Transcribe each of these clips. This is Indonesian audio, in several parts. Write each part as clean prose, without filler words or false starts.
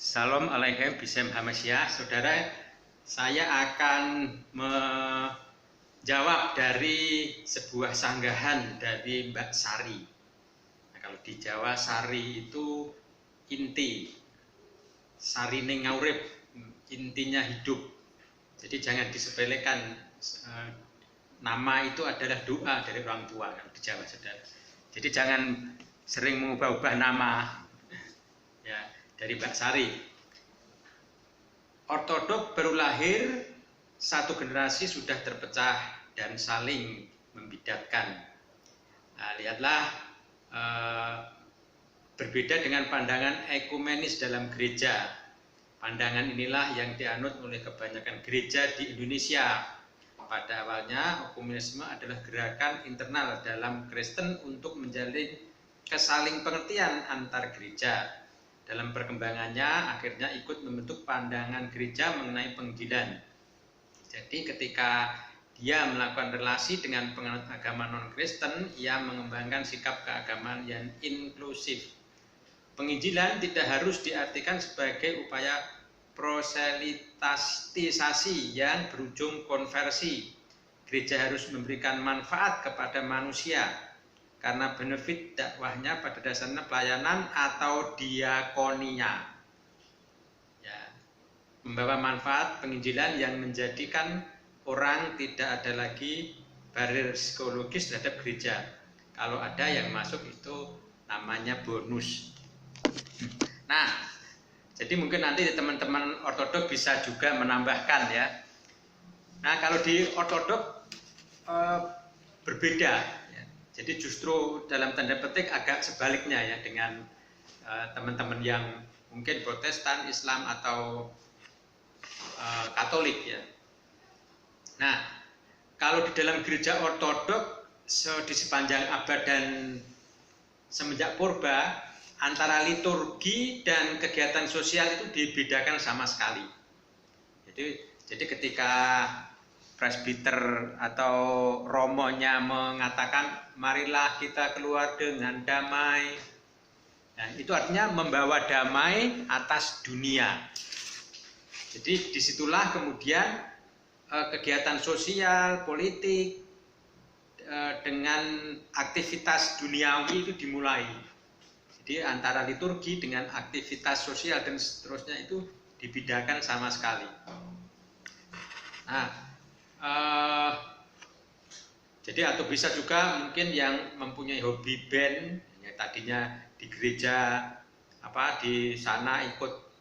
Salam alaikum bisem hamasyah. Saudara, saya akan menjawab dari sebuah sanggahan dari Mbak Sari. Nah, kalau di Jawa Sari itu inti, Sari ning ngaurip, intinya hidup. Jadi jangan disepelekan, nama itu adalah doa dari orang tua kalau di Jawa, saudara. Jadi jangan sering mengubah-ubah nama. Ya, dari Mbak Sari. Ortodok baru lahir, satu generasi sudah terpecah dan saling membidatkan. Nah, lihatlah, berbeda dengan pandangan ekumenis dalam gereja. Pandangan inilah yang dianut oleh kebanyakan gereja di Indonesia. Pada awalnya, ekumenisme adalah gerakan internal dalam Kristen untuk menjalin kesaling pengertian antar gereja. Dalam perkembangannya, akhirnya ikut membentuk pandangan gereja mengenai penginjilan. Jadi ketika dia melakukan relasi dengan penganut agama non-Kristen, ia mengembangkan sikap keagamaan yang inklusif. Penginjilan tidak harus diartikan sebagai upaya proselitisasi yang berujung konversi. Gereja harus memberikan manfaat kepada manusia, karena benefit dakwahnya pada dasarnya pelayanan atau diakonia. Ya, membawa manfaat penginjilan yang menjadikan orang tidak ada lagi barrier psikologis terhadap gereja. Kalau ada yang masuk itu namanya bonus. Nah, jadi mungkin nanti teman-teman ortodok bisa juga menambahkan ya. Nah, kalau di ortodok berbeda. Jadi justru dalam tanda petik agak sebaliknya ya dengan teman-teman yang mungkin Protestan, Islam atau Katolik ya. Nah, kalau di dalam gereja ortodok di sepanjang abad dan semenjak purba, antara liturgi dan kegiatan sosial itu dibedakan sama sekali. Jadi ketika presbiter atau romonya mengatakan marilah kita keluar dengan damai. Nah, itu artinya membawa damai atas dunia. Jadi disitulah kemudian kegiatan sosial, politik dengan aktivitas duniawi itu dimulai. Jadi antara liturgi dengan aktivitas sosial dan seterusnya itu dibedakan sama sekali. Nah, jadi atau bisa juga mungkin yang mempunyai hobi band, ya tadinya di gereja di sana ikut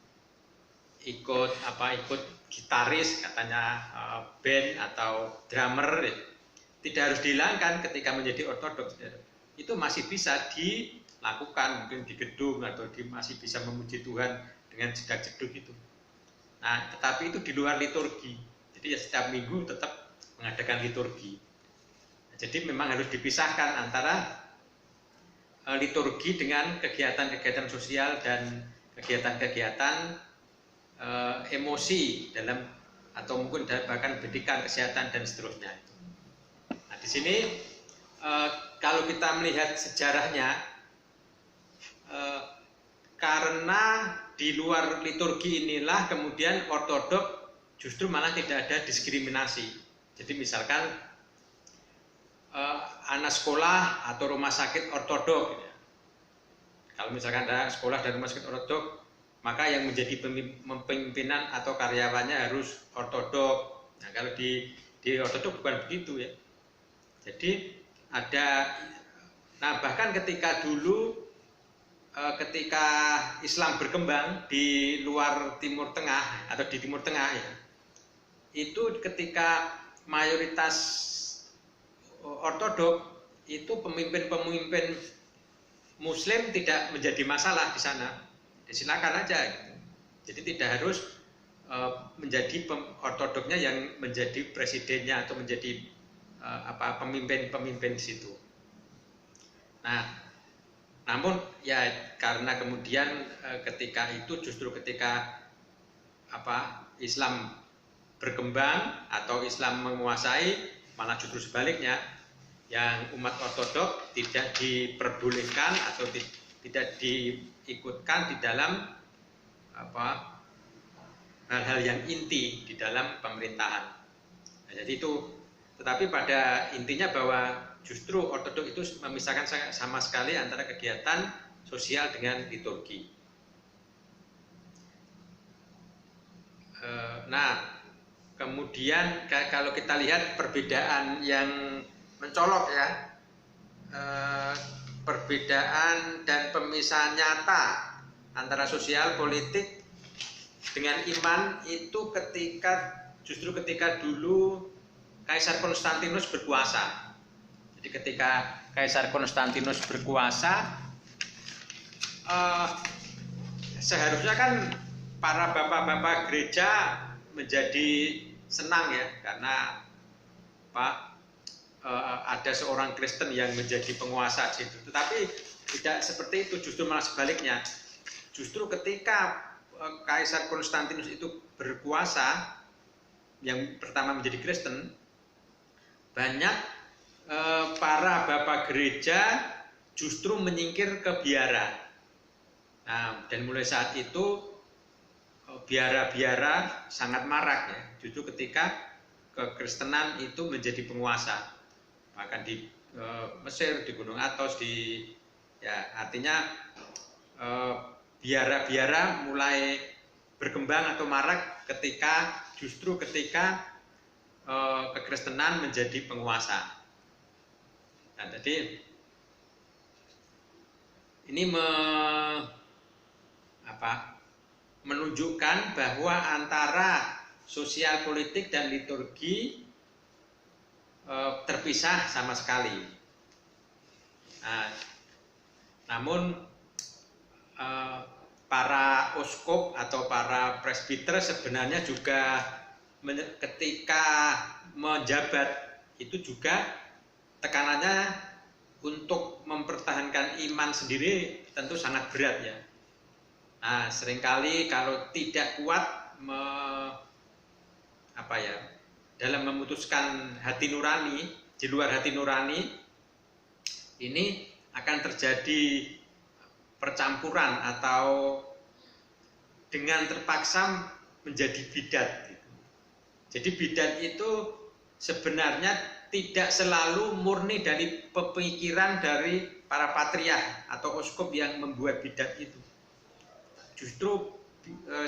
gitaris katanya band atau drummer, tidak harus dihilangkan ketika menjadi ortodoks. Itu masih bisa dilakukan mungkin di gedung atau masih bisa memuji Tuhan dengan jedak-jeduk itu. Nah, tetapi itu di luar liturgi. Jadi ya setiap minggu tetap mengadakan liturgi. Jadi memang harus dipisahkan antara liturgi dengan kegiatan-kegiatan sosial dan kegiatan-kegiatan emosi dalam atau mungkin bahkan pendidikan, kesehatan dan seterusnya. Nah, di sini kalau kita melihat sejarahnya, karena di luar liturgi inilah kemudian ortodok justru malah tidak ada diskriminasi. Jadi misalkan anak sekolah atau rumah sakit ortodok, kalau misalkan ada sekolah dan rumah sakit ortodok, maka yang menjadi pemimpinan atau karyawannya harus ortodok. Nah, kalau di ortodok bukan begitu ya. Jadi bahkan ketika dulu ketika Islam berkembang di luar Timur Tengah atau di Timur Tengah ya, itu ketika mayoritas ortodok itu pemimpin-pemimpin Muslim tidak menjadi masalah di sana, silakan aja gitu. Jadi tidak harus menjadi ortodoknya yang menjadi presidennya atau menjadi pemimpin-pemimpin di situ. Nah, namun ya karena kemudian ketika itu justru ketika Islam berkembang atau Islam menguasai, malah justru sebaliknya, yang umat ortodok tidak diperbolehkan atau tidak diikutkan di dalam hal-hal yang inti di dalam pemerintahan. Nah, jadi itu, tetapi pada intinya bahwa justru ortodoks itu memisahkan sama sekali antara kegiatan sosial dengan liturgi. Nah, kemudian kalau kita lihat perbedaan yang mencolok ya, perbedaan dan pemisahan nyata antara sosial politik dengan iman itu justru ketika dulu Kaisar Konstantinus berkuasa. Jadi ketika Kaisar Konstantinus berkuasa, seharusnya kan para bapak-bapak gereja menjadi senang ya, karena ada seorang Kristen yang menjadi penguasa di situ. Tetapi tidak seperti itu, justru malah sebaliknya. Justru ketika Kaisar Konstantinus itu berkuasa, yang pertama menjadi Kristen, banyak para bapak gereja justru menyingkir ke biara. Nah, dan mulai saat itu biara-biara sangat marak ya, justru ketika kekristenan itu menjadi penguasa. Bahkan di Mesir, di Gunung Athos, artinya biara-biara mulai berkembang atau marak justru ketika kekristenan menjadi penguasa. Nah, jadi ini menunjukkan bahwa antara sosial politik dan liturgi terpisah sama sekali. Nah, namun para uskup atau para presbiter sebenarnya juga ketika menjabat itu juga tekanannya untuk mempertahankan iman sendiri tentu sangat berat ya. Nah, seringkali kalau tidak kuat dalam memutuskan hati nurani, di luar hati nurani, ini akan terjadi percampuran atau dengan terpaksa menjadi bidat. Jadi bidat itu sebenarnya tidak selalu murni dari pemikiran dari para patriark atau uskup yang membuat bidat itu. Justru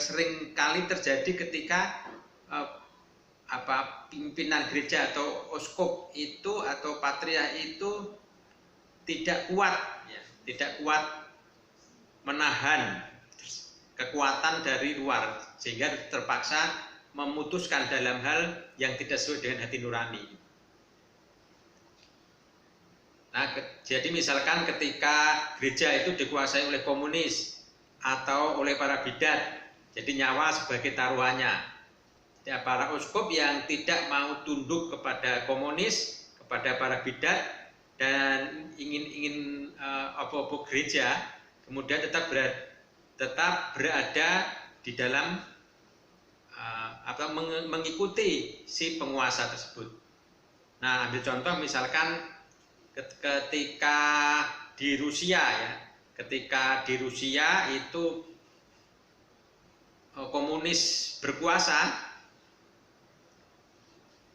sering kali terjadi ketika pimpinan gereja atau uskup itu atau patriark itu tidak kuat menahan kekuatan dari luar, sehingga terpaksa memutuskan dalam hal yang tidak sesuai dengan hati nurani. Nah, jadi misalkan ketika gereja itu dikuasai oleh komunis atau oleh para bidat, jadi nyawa sebagai taruhannya. Ya, para uskup yang tidak mau tunduk kepada komunis, kepada para bidat, dan ingin gereja, kemudian tetap berada di dalam mengikuti si penguasa tersebut. Nah, ambil contoh misalkan ketika di Rusia ya, ketika di Rusia itu komunis berkuasa.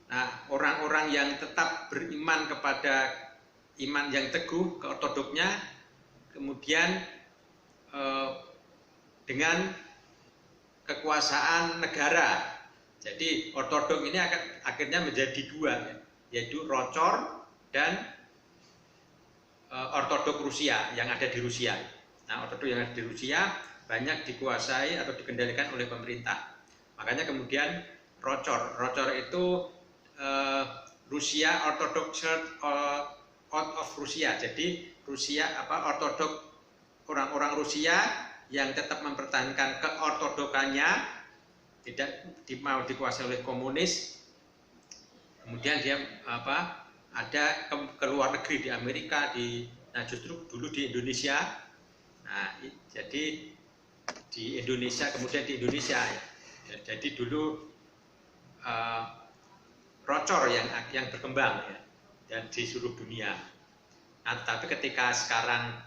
Nah, orang-orang yang tetap beriman kepada iman yang teguh, keortodoknya, kemudian dengan kekuasaan negara. Jadi ortodok ini akhirnya menjadi dua, yaitu Rocor dan ortodok Rusia yang ada di Rusia. Nah, ortodok yang ada di Rusia banyak dikuasai atau dikendalikan oleh pemerintah. Makanya kemudian Rocor itu Rusia Orthodox Church out of Rusia. Jadi ortodok, orang-orang Rusia yang tetap mempertahankan keortodokannya, tidak mau dikuasai oleh komunis. Kemudian dia ada ke luar negeri, di Amerika, justru dulu di Indonesia. Nah, jadi di Indonesia, kemudian di Indonesia ya. Jadi dulu Rocor yang berkembang ya, dan di seluruh dunia. Nah, tapi ketika sekarang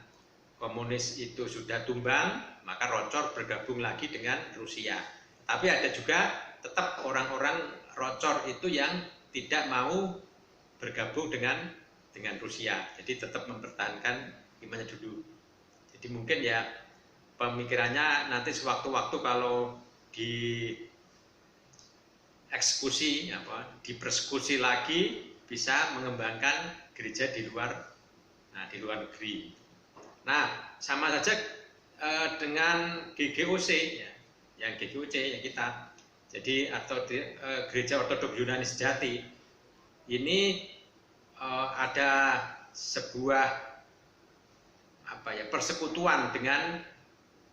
komunis itu sudah tumbang, maka Rocor bergabung lagi dengan Rusia. Tapi ada juga tetap orang-orang Rocor itu yang tidak mau bergabung dengan Rusia. Jadi tetap mempertahankan imannya dulu. Jadi mungkin ya pemikirannya nanti sewaktu-waktu kalau di eksekusi, dipersekusi lagi, bisa mengembangkan gereja di luar negeri. Nah, sama saja dengan GGOC, ya, yang GGOC yang kita, jadi atau Gereja Ortodok Yunani Sejati, ini ada sebuah persekutuan dengan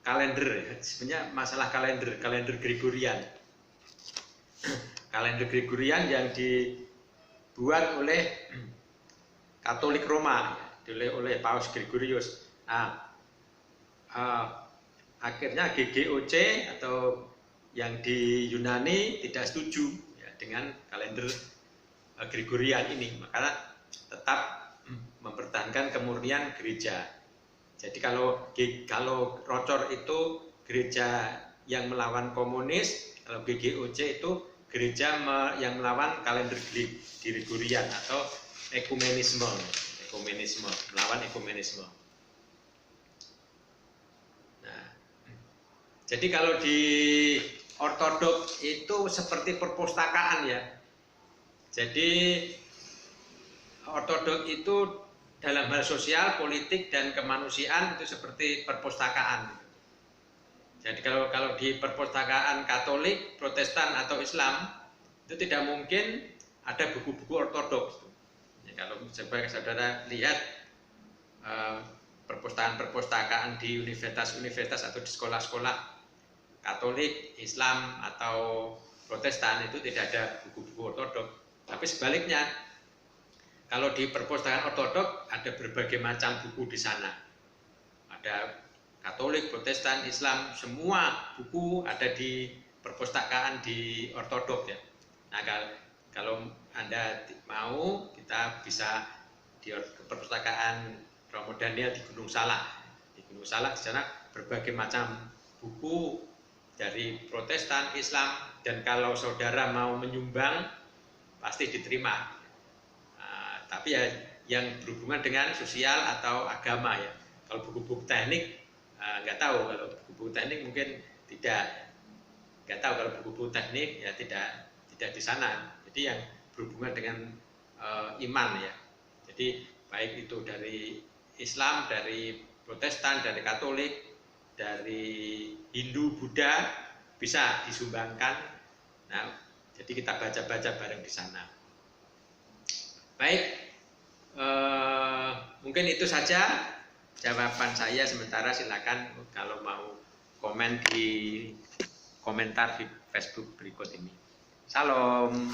kalender. Sebenarnya masalah kalender Gregorian. Kalender Gregorian yang dibuat oleh Katolik Roma, oleh Paus Gregorius. Nah, akhirnya GGOC atau yang di Yunani tidak setuju ya, dengan kalender Gregorian ini, maka tetap mempertahankan kemurnian gereja. Jadi kalau Rocor itu gereja yang melawan komunis, kalau GGOC itu gereja yang melawan kalender Gregorian atau ekumenisme, melawan ekumenisme. Nah, jadi kalau di Ortodok itu seperti perpustakaan ya. Jadi Ortodok itu dalam hal sosial, politik, dan kemanusiaan itu seperti perpustakaan. Jadi kalau di perpustakaan Katolik, Protestan atau Islam itu tidak mungkin ada buku-buku ortodoks. Ya, kalau saudara lihat perpustakaan di universitas atau di sekolah-sekolah Katolik, Islam atau Protestan itu tidak ada buku-buku ortodoks. Tapi sebaliknya, kalau di perpustakaan ortodoks ada berbagai macam buku di sana. Ada Katolik, Protestan, Islam, semua buku ada di perpustakaan di ortodoks ya. Nah, kalau Anda mau, kita bisa di perpustakaan Romo Daniel di Gunung Salak. Di Gunung Salak di sana berbagai macam buku dari Protestan, Islam, dan kalau saudara mau menyumbang pasti diterima. Tapi ya yang berhubungan dengan sosial atau agama ya. Kalau buku-buku teknik nggak tahu, kalau buku-buku teknik mungkin nggak tahu, kalau buku-buku teknik ya tidak di sana. Jadi yang berhubungan dengan iman ya. Jadi baik itu dari Islam, dari Protestan, dari Katolik, dari Hindu, Buddha bisa disumbangkan. Nah, jadi kita baca-baca bareng di sana. Baik, mungkin itu saja jawaban saya sementara. Silakan kalau mau komen di komentar di Facebook berikut ini. Salam.